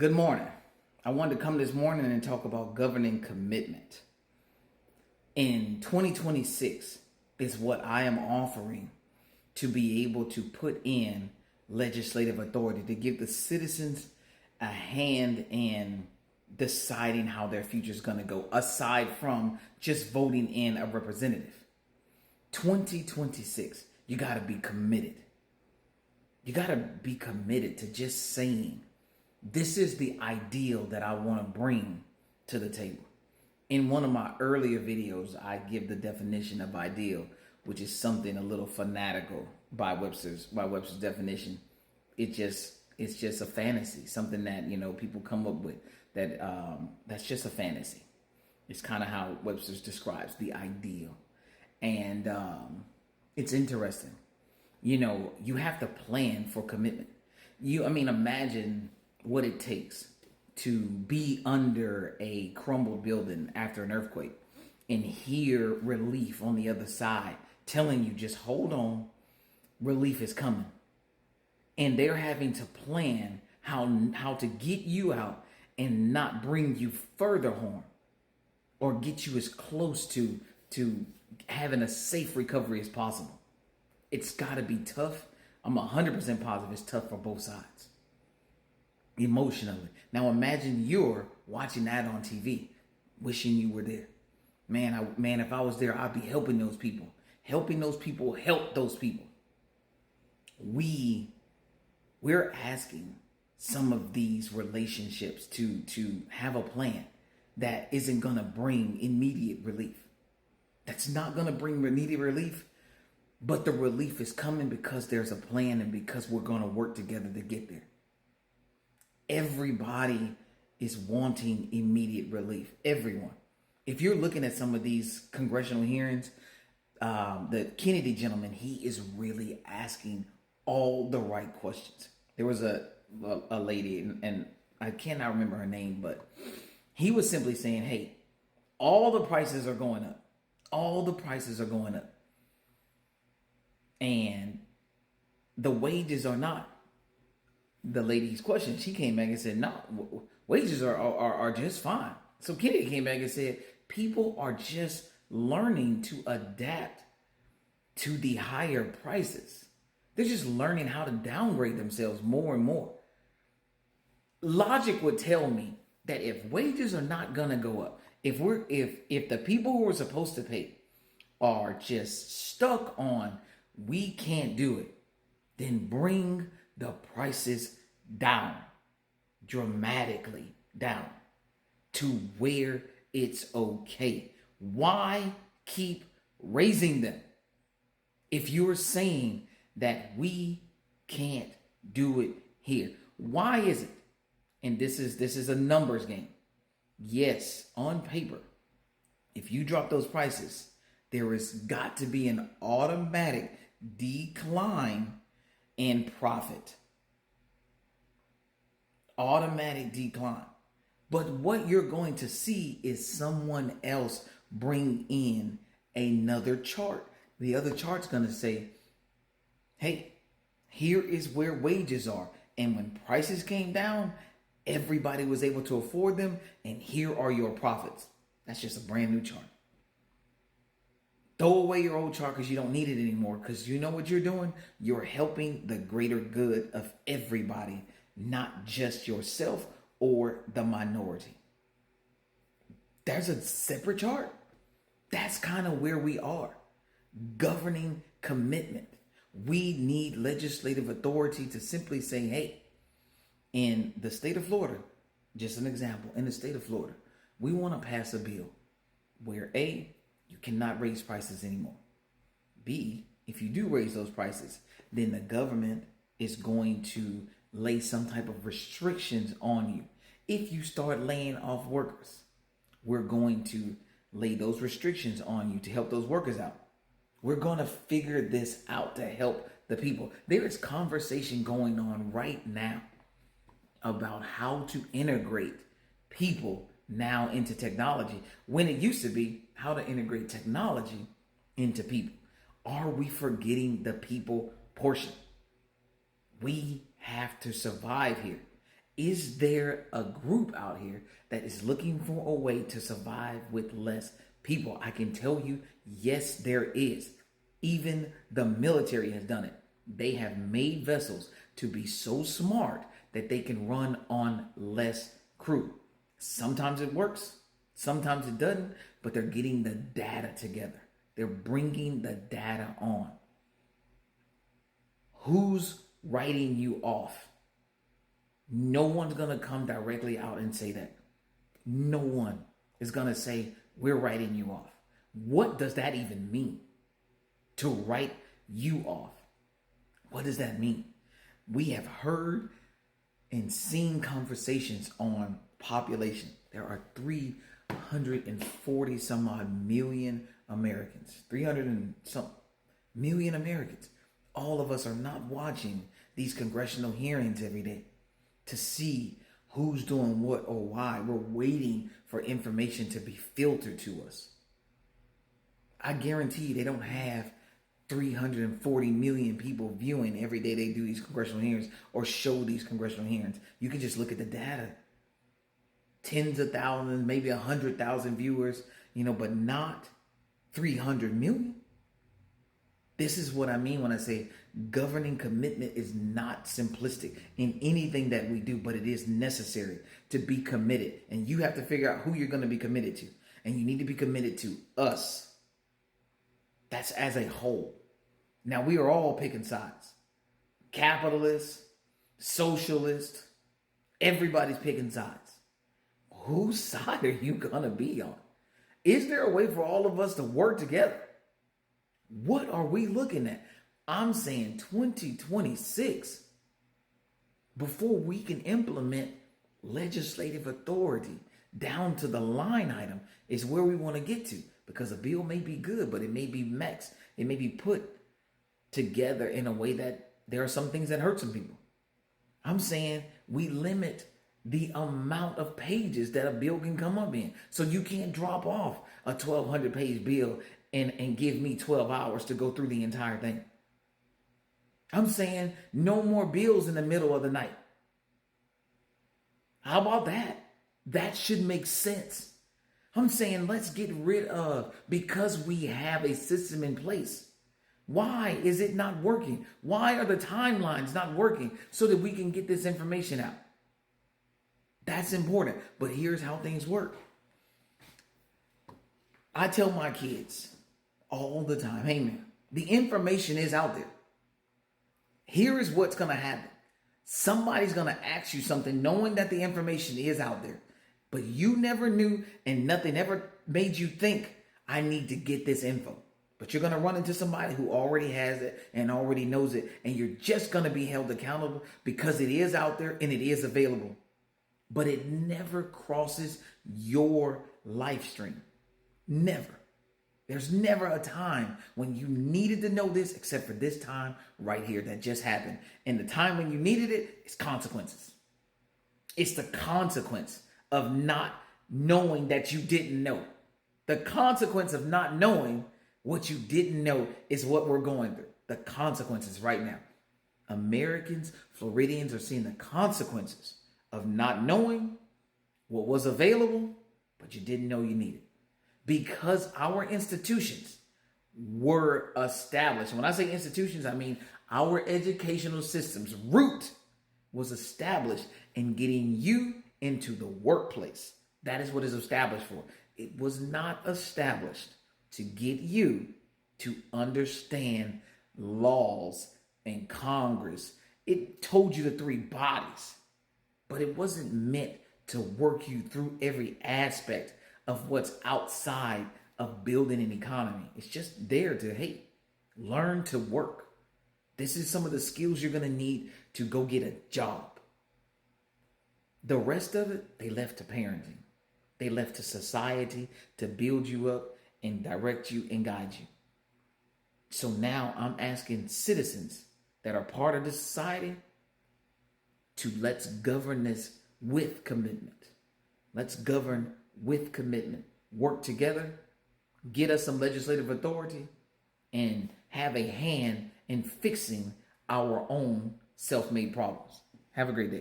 Good morning. I wanted to come this morning and talk about governing commitment. In 2026 is what I am offering to be able to put in legislative authority to give the citizens a hand in deciding how their future is going to go, aside from just voting in a representative. 2026, you got to be committed. You got to be committed to just saying, this is the ideal that I want to bring to the table. In one of my earlier videos, I give the definition of ideal, which is something a little fanatical by Webster's definition. It's just a fantasy, something that people come up with that's just a fantasy. It's kind of how Webster's describes the ideal, and it's interesting. You have to plan for commitment. Imagine what it takes to be under a crumbled building after an earthquake and hear relief on the other side telling you just hold on, relief is coming. And they're having to plan how to get you out and not bring you further harm or get you as close to having a safe recovery as possible. It's got to be tough. I'm 100% positive it's tough for both sides. Emotionally. Now imagine you're watching that on TV, wishing you were there. Man, if I was there, I'd be helping those people. Helping those people help those people. We're asking some of these relationships to have a plan that isn't going to bring immediate relief. That's not going to bring immediate relief, but the relief is coming because there's a plan and because we're going to work together to get there. Everybody is wanting immediate relief. Everyone. If you're looking at some of these congressional hearings, the Kennedy gentleman, he is really asking all the right questions. There was a lady, and I cannot remember her name, but he was simply saying, hey, all the prices are going up. All the prices are going up. And the wages are not. The lady's question, she came back and said, no, wages are just fine. So Kennedy came back and said, people are just learning to adapt to the higher prices. They're just learning how to downgrade themselves more and more. Logic would tell me that if wages are not gonna go up, if the people who are supposed to pay are just stuck on we can't do it, then bring the prices down, dramatically down, to where it's okay. Why keep raising them if you're saying that we can't do it here? Why is it? And this is a numbers game. Yes, on paper, if you drop those prices, there has got to be an automatic decline in profit. Automatic decline. But what you're going to see is someone else bring in another chart. The other chart's going to say, hey, here is where wages are. And when prices came down, everybody was able to afford them. And here are your profits. That's just a brand new chart. Throw away your old chart because you don't need it anymore. Because you know what you're doing? You're helping the greater good of everybody, not just yourself or the minority. There's a separate chart. That's kind of where we are. Governing commitment. We need legislative authority to simply say, hey, in the state of Florida, just an example, in the state of Florida, we want to pass a bill where A, you cannot raise prices anymore. B, if you do raise those prices, then the government is going to lay some type of restrictions on you. If you start laying off workers, we're going to lay those restrictions on you to help those workers out. We're going to figure this out to help the people. There is conversation going on right now about how to integrate people now into technology, when it used to be how to integrate technology into people. Are we forgetting the people portion? We have to survive here. Is there a group out here that is looking for a way to survive with less people? I can tell you, yes, there is. Even the military has done it. They have made vessels to be so smart that they can run on less crew. Sometimes it works, sometimes it doesn't, but they're getting the data together. They're bringing the data on. Who's writing you off? No one's going to come directly out and say that. No one is going to say, we're writing you off. What does that even mean? To write you off. What does that mean? We have heard and seen conversations on population. There are 340 some odd million Americans. 300 and some million Americans. All of us are not watching these congressional hearings every day to see who's doing what or why. We're waiting for information to be filtered to us. I guarantee they don't have 340 million people viewing every day they do these congressional hearings or show these congressional hearings. You can just look at the data. Tens of thousands, maybe 100,000 viewers, but not 300 million. This is what I mean when I say governing commitment is not simplistic in anything that we do, but it is necessary to be committed. And you have to figure out who you're going to be committed to. And you need to be committed to us. That's as a whole. Now, we are all picking sides. Capitalist, socialist, everybody's picking sides. Whose side are you going to be on? Is there a way for all of us to work together? What are we looking at? I'm saying 2026, before we can implement legislative authority down to the line item, is where we want to get to. Because a bill may be good, but it may be maxed. It may be put together in a way that there are some things that hurt some people. I'm saying we limit the amount of pages that a bill can come up in. So you can't drop off a 1,200 page bill and give me 12 hours to go through the entire thing. I'm saying no more bills in the middle of the night. How about that? That should make sense. I'm saying let's get rid of, because we have a system in place. Why is it not working? Why are the timelines not working so that we can get this information out? That's important. But here's how things work. I tell my kids all the time, hey man, the information is out there. Here is what's going to happen. Somebody's going to ask you something knowing that the information is out there, but you never knew and nothing ever made you think, I need to get this info. But you're going to run into somebody who already has it and already knows it, and you're just going to be held accountable because it is out there and it is available. But it never crosses your life stream. Never. There's never a time when you needed to know this except for this time right here that just happened. And the time when you needed it is consequences. It's the consequence of not knowing that you didn't know. The consequence of not knowing what you didn't know is what we're going through. The consequences right now. Americans, Floridians are seeing the consequences of not knowing what was available, but you didn't know you needed. Because our institutions were established. When I say institutions, I mean our educational system's root was established in getting you into the workplace. That is what it's established for. It was not established to get you to understand laws and Congress. It told you the three bodies, but it wasn't meant to work you through every aspect of what's outside of building an economy. It's just there to, hey, learn to work. This is some of the skills you're going to need to go get a job. The rest of it, they left to parenting. They left to society to build you up and direct you and guide you. So now I'm asking citizens that are part of this society to let's govern this with commitment. Let's govern with commitment. Work together, get us some legislative authority, and have a hand in fixing our own self-made problems. Have a great day.